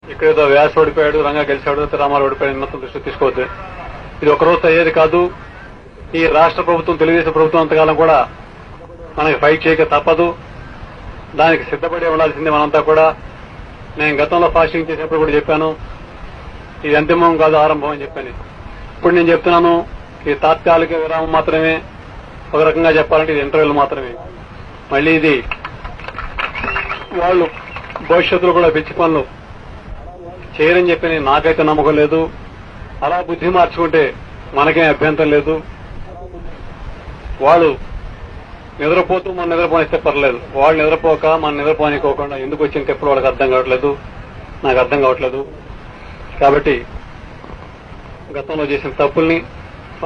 ఇక్కడేదో వ్యాస్ ఓడిపోయాడు, రంగా గెలిచాడు, రామారావు ఓడిపోయాడు మొత్తం దృష్టి తీసుకోవద్దు. ఇది ఒకరోజు అయ్యేది కాదు. ఈ రాష్ట్ర ప్రభుత్వం, తెలుగుదేశం ప్రభుత్వం అంతకాలం కూడా మనకి ఫైట్ చేయక తప్పదు. దానికి సిద్ధపడి ఉండాల్సిందే మనంతా కూడా. నేను గతంలో ఫాస్టింగ్ చేసినప్పుడు కూడా చెప్పాను, ఇది అంతిమం కాదు, ఆరంభం అని చెప్పాను. ఇప్పుడు నేను చెప్తున్నాను, ఇది తాత్కాలిక విరామం మాత్రమే. ఒక రకంగా చెప్పాలంటే ఇది ఇంటర్వ్యూలు మాత్రమే. మళ్లీ ఇది వాళ్ళు భవిష్యత్తులో కూడా పిచ్చి పనులు చేయరని చెప్పి నాకైతే నమ్మకం లేదు. అలా బుద్ధి మార్చుకుంటే మనకేం అభ్యంతరం లేదు. వాళ్ళు నిద్రపోతూ మనం నిద్రపోనిస్తే పర్లేదు. వాళ్ళు నిద్రపోక మనం నిద్రపోనికోకుండా ఎందుకు వచ్చిన తెప్పుడు వాళ్ళకి అర్థం కావట్లేదు, నాకు అర్థం కావట్లేదు. కాబట్టి గతంలో చేసిన తప్పుల్ని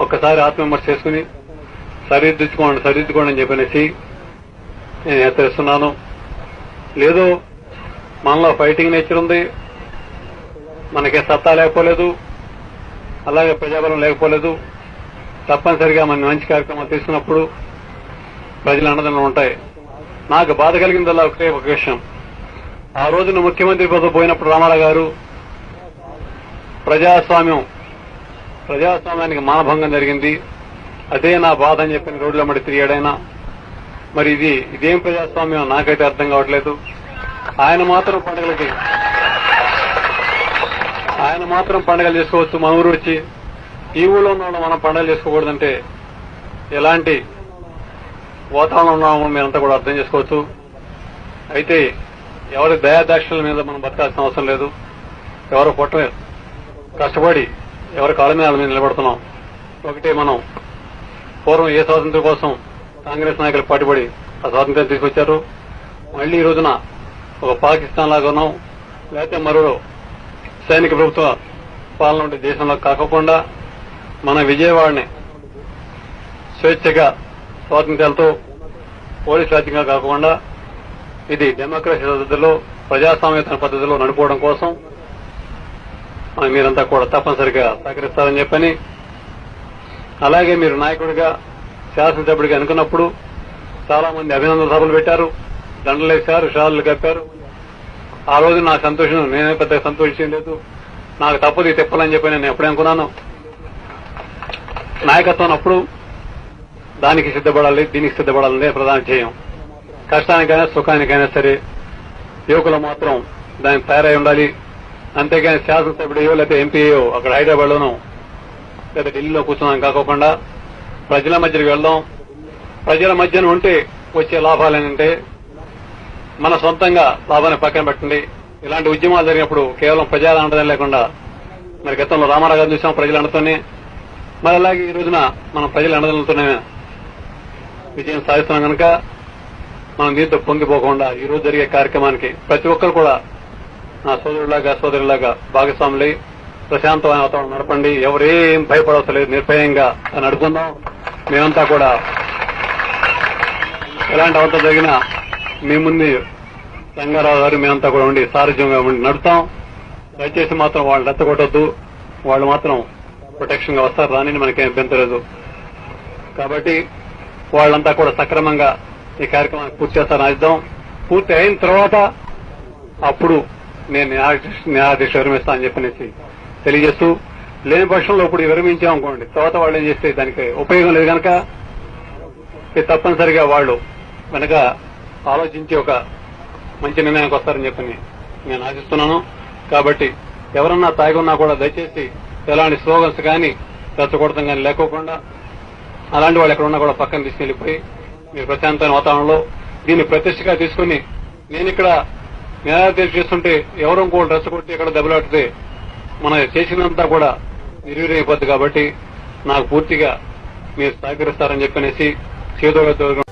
ఒక్కసారి ఆత్మవిమర్శ చేసుకుని సరిదిద్దుకోండి అని చెప్పనేసి నేను హెచ్చరిస్తున్నాను. లేదు మనలో ఫైటింగ్ నేచర్ ఉంది, మనకే సత్తా లేకపోలేదు, అలాగే ప్రజాబలం లేకపోలేదు. తప్పనిసరిగా మన మంచి కార్యక్రమాలు తీసుకున్నప్పుడు ప్రజల అండదండలు ఉంటాయి. నాకు బాధ కలిగిందల్లా ఒకే ఒక విషయం. ఆ రోజున ముఖ్యమంత్రి పదవి పోయినప్పుడు రామారావు గారు ప్రజాస్వామ్యానికి మానభంగం జరిగింది, అదే నా బాధ అని చెప్పిన రోడ్ల మడి తిరిగాడైనా. మరి ఇదేం ప్రజాస్వామ్యం నాకైతే అర్థం కావట్లేదు. ఆయన మాత్రం పండుగలు చేసుకోవచ్చు, మన ఊరు వచ్చి ఈ ఊళ్ళో ఉన్న మనం పండుగలు చేసుకోకూడదంటే ఎలాంటి వాతావరణం ఉన్నామో మీరంతా కూడా అర్థం చేసుకోవచ్చు. అయితే ఎవరి దయాదాక్షల మీద మనం బతకాల్సిన అవసరం లేదు. ఎవరో కష్టపడి ఎవరి కాళ్ళ మీద వాళ్ళ మీద నిలబడుతున్నాం. ఒకటే, మనం పూర్వం ఏ స్వాతంత్ర్యం కోసం కాంగ్రెస్ నాయకులు పాటుపడి ఆ స్వాతంత్ర్యం తీసుకొచ్చారు. మళ్లీ ఈ రోజున ఒక పాకిస్తాన్ లాగా ఉన్నాం, లేకపోతే మరో సైనిక ప్రభుత్వ పాలన ఉండే దేశంలో కాకుండా మన విజయవాడని స్వేచ్ఛగా స్వాతంత్ర్యాలతో పోలీసు రాజ్యంగా కాకుండా ఇది డెమోక్రసీ పద్ధతిలో, ప్రజాస్వామ్యత పద్ధతిలో నడుపుకోవడం కోసం మీరంతా కూడా తప్పనిసరిగా సహకరిస్తారని చెప్పని, అలాగే మీరు నాయకుడిగా, శాసనసభ్యుడిగా అనుకున్నప్పుడు చాలా మంది అభినందన సభలు పెట్టారు, దండలేశారు, షాలు కప్పారు. ఆ రోజు నాకు సంతోషం, నేనే పెద్దగా సంతోషించడం లేదు. నాకు తప్పదు ఇది తిప్పాలని చెప్పి నేను ఎప్పుడే అనుకున్నాను. నాయకత్వం అప్పుడు దానికి సిద్ధపడాలి, దీనికి సిద్ధపడాలనే ప్రధాన ధ్యేయం. కష్టానికైనా సుఖానికైనా సరే యువకులు మాత్రం దానికి తయారై ఉండాలి. అంతేగాని శాసనసభ్యుడియో లేకపోతే ఎంపీయో అక్కడ హైదరాబాద్ లోనో లేదా ఢిల్లీలో కూర్చున్నాం కాకుండా ప్రజల మధ్యకి వెళ్దాం. ప్రజల మధ్యన ఉంటే వచ్చే లాభాలేనంటే మన సొంతంగా లాభాన్ని పక్కన పెట్టండి. ఇలాంటి ఉద్యమాలు జరిగినప్పుడు కేవలం ప్రజల అండదని లేకుండా, మరి గతంలో రామారావు గారు చూసాం ప్రజల అండతోనే, మరి అలాగే ఈ రోజున మనం ప్రజల అండదండలతోనే విజయం సాధిస్తున్నాం కనుక మనం దీంతో పొంగిపోకుండా ఈ రోజు జరిగే కార్యక్రమానికి ప్రతి ఒక్కరు కూడా నా సోదరులాగా భాగస్వాములై ప్రశాంతమైన వాతావరణం నడపండి. ఎవరేం భయపడవసరం లేదు, నిర్భయంగా నడుపుకుందాం. మేమంతా కూడా ఎలాంటి అవంతా జరిగినా మీ ముందు రంగారావు గారు మేమంతా కూడా ఉండి సారథ్యంగా ఉండి నడుపుతాం. దయచేసి మాత్రం వాళ్ళు రెచ్చగొట్టొద్దు. వాళ్ళు మాత్రం ప్రొటెక్షన్ గా వస్తారు, రాని మనకేం అభ్యంతరం లేదు. కాబట్టి వాళ్ళంతా కూడా సక్రమంగా ఈ కార్యక్రమాన్ని పూర్తి చేస్తారని ఆశిద్దాం. పూర్తి అయిన తర్వాత అప్పుడు నేను న్యాయాధీశ విరమిస్తా అని చెప్పనేసి తెలియజేస్తూ, లేని పక్షంలో ఇప్పుడు విరమించామనుకోండి, తర్వాత వాళ్ళు ఏం చేస్తే దానికి ఉపయోగం లేదు కనుక తప్పనిసరిగా వాళ్ళు వెనక ఆలోచించి ఒక మంచి నిర్ణయానికి వస్తారని చెప్పని నేను ఆశిస్తున్నాను. కాబట్టి ఎవరన్నా తాగి ఉన్నా కూడా దయచేసి ఎలాంటి స్లోగన్స్ కానీ రెచ్చగొడతాం కానీ లేకోకుండా అలాంటి వాళ్ళు ఎక్కడున్నా కూడా పక్కన తీసుకెళ్లిపోయి మీరు ప్రశాంతమైన వాతావరణంలో దీన్ని ప్రతిష్టగా తీసుకుని, నేను ఇక్కడ న్యాయాధీశ చేస్తుంటే ఎవరో ఇంకోటి రెచ్చగొట్టి ఎక్కడ దెబ్బలాడితే మనం చేసినంతా కూడా నిర్వీర్యమైపోద్ది. కాబట్టి నాకు పూర్తిగా మీరు సహకరిస్తారని చెప్పనేసి చేదోగా